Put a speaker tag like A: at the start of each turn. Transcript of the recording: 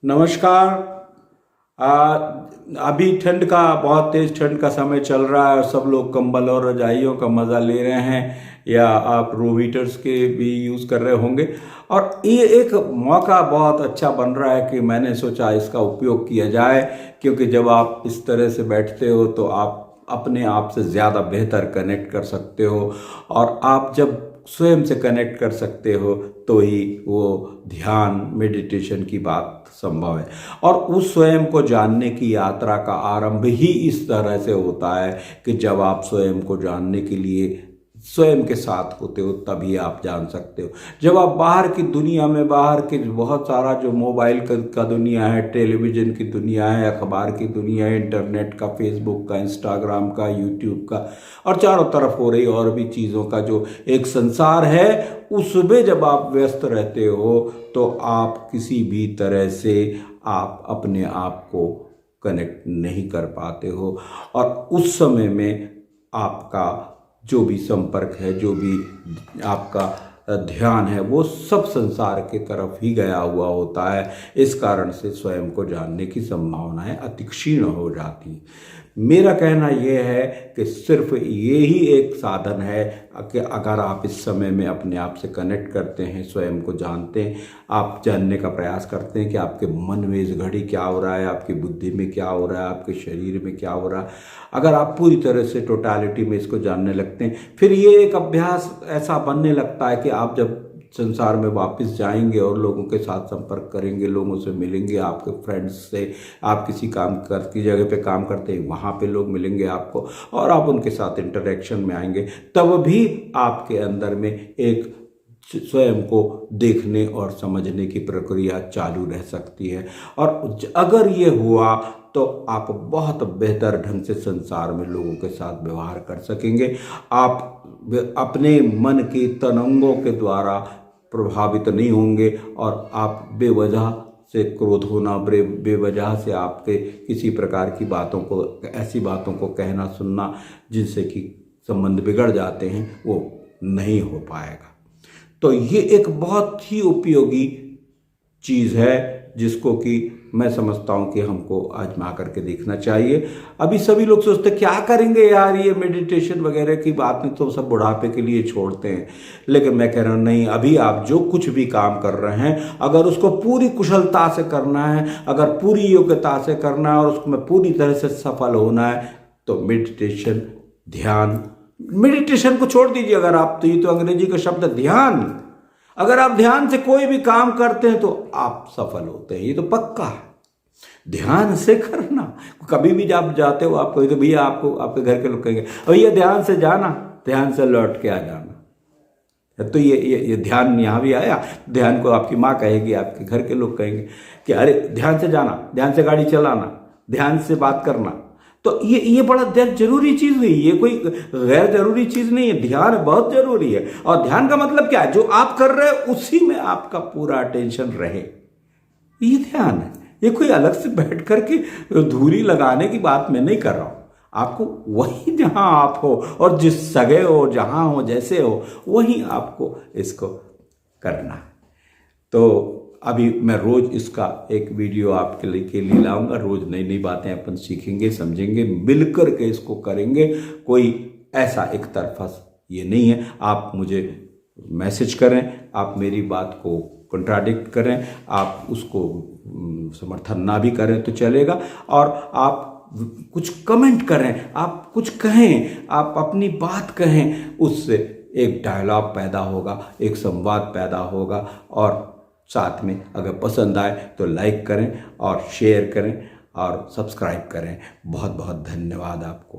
A: नमस्कार। आ, अभी ठंड का बहुत तेज ठंड का समय चल रहा है और सब लोग कंबल और रजाइयों का मज़ा ले रहे हैं, या आप रूम हीटर्स के भी यूज़ कर रहे होंगे। और ये एक मौका बहुत अच्छा बन रहा है कि मैंने सोचा इसका उपयोग किया जाए, क्योंकि जब आप इस तरह से बैठते हो तो आप अपने आप से ज़्यादा बेहतर कनेक्ट कर सकते हो, और आप जब स्वयं से कनेक्ट कर सकते हो तो ही वो ध्यान मेडिटेशन की बात संभव है। और उस स्वयं को जानने की यात्रा का आरंभ ही इस तरह से होता है कि जब आप स्वयं को जानने के लिए स्वयं के साथ होते हो तभी आप जान सकते हो। जब आप बाहर की दुनिया में, बाहर के बहुत सारा जो मोबाइल का दुनिया है, टेलीविज़न की दुनिया है, अखबार की दुनिया है, इंटरनेट का, फेसबुक का, इंस्टाग्राम का, यूट्यूब का, और चारों तरफ हो रही और भी चीज़ों का जो एक संसार है, उसमें जब आप व्यस्त रहते हो तो आप किसी भी तरह से आप अपने आप को कनेक्ट नहीं कर पाते हो। और उस समय में आपका जो भी संपर्क है, जो भी आपका ध्यान है, वो सब संसार के तरफ ही गया हुआ होता है। इस कारण से स्वयं को जानने की संभावनाएं अति क्षीण हो जाती हैं। मेरा कहना यह है कि सिर्फ ये ही एक साधन है कि अगर आप इस समय में अपने आप से कनेक्ट करते हैं, स्वयं को जानते हैं, आप जानने का प्रयास करते हैं कि आपके मन में इस घड़ी क्या हो रहा है, आपकी बुद्धि में क्या हो रहा है, आपके शरीर में क्या हो रहा है। अगर आप पूरी तरह से टोटालिटी में इसको जानने लगते हैं, फिर ये एक अभ्यास ऐसा बनने लगता है कि आप जब संसार में वापस जाएंगे और लोगों के साथ संपर्क करेंगे, लोगों से मिलेंगे, आपके फ्रेंड्स से, आप किसी काम की जगह पे काम करते हैं, वहाँ पे लोग मिलेंगे आपको और आप उनके साथ इंटरेक्शन में आएंगे, तब भी आपके अंदर में एक स्वयं को देखने और समझने की प्रक्रिया चालू रह सकती है। और अगर ये हुआ तो आप बहुत बेहतर ढंग से संसार में लोगों के साथ व्यवहार कर सकेंगे। आप अपने मन की तरंगों के द्वारा प्रभावित नहीं होंगे और आप बेवजह से क्रोध होना, बेवजह से आपके किसी प्रकार की बातों को, ऐसी बातों को कहना सुनना जिनसे कि संबंध बिगड़ जाते हैं, वो नहीं हो पाएगा। तो ये एक बहुत ही उपयोगी चीज़ है जिसको कि मैं समझता हूँ कि हमको आजमा करके देखना चाहिए। अभी सभी लोग सोचते क्या करेंगे यार, ये मेडिटेशन वगैरह की बातें तो सब बुढ़ापे के लिए छोड़ते हैं, लेकिन मैं कह रहा हूँ नहीं, अभी आप जो कुछ भी काम कर रहे हैं, अगर उसको पूरी कुशलता से करना है, अगर पूरी योग्यता से करना है और उसमें पूरी तरह से सफल होना है, तो मेडिटेशन, ध्यान, मेडिटेशन को छोड़ दीजिए। अगर आप, तो ये तो अंग्रेजी का शब्द ध्यान, अगर आप ध्यान से कोई भी काम करते हैं तो आप सफल होते हैं, ये तो पक्का है। ध्यान से करना, कभी भी जब जाते हो आप कोई, तो भैया आपको आपके घर के लोग कहेंगे भैया ध्यान से जाना, ध्यान से लौट के आ जाना। तो ये ध्यान यहाँ भी आया। ध्यान को आपकी माँ कहेगी, आपके घर के लोग कहेंगे कि अरे ध्यान से जाना, ध्यान से गाड़ी चलाना, ध्यान से बात करना। तो ये बड़ा जरूरी चीज़ हुई, ये कोई गैर जरूरी चीज़ नहीं है। ध्यान बहुत जरूरी है। और ध्यान का मतलब क्या है, जो आप कर रहे हो उसी में आपका पूरा अटेंशन रहे, ये ध्यान है। ये कोई अलग से बैठ करके धूरी लगाने की बात मैं नहीं कर रहा हूँ। आपको वही जहाँ आप हो और जिस जगह हो, जहाँ हो, जैसे हो, वहीं आपको इसको करना है। तो अभी मैं रोज़ इसका एक वीडियो आपके लिए लाऊंगा। रोज़ नई नई बातें अपन सीखेंगे, समझेंगे, मिलकर के इसको करेंगे। कोई ऐसा एक तरफा ये नहीं है। आप मुझे मैसेज करें, आप मेरी बात को कंट्राडिक्ट करें, आप उसको समर्थन ना भी करें तो चलेगा, और आप कुछ कमेंट करें, आप कुछ कहें, आप अपनी बात कहें, उससे एक डायलॉग पैदा होगा, एक संवाद पैदा होगा। और साथ में अगर पसंद आए तो लाइक करें और शेयर करें और सब्सक्राइब करें। बहुत बहुत धन्यवाद आपको।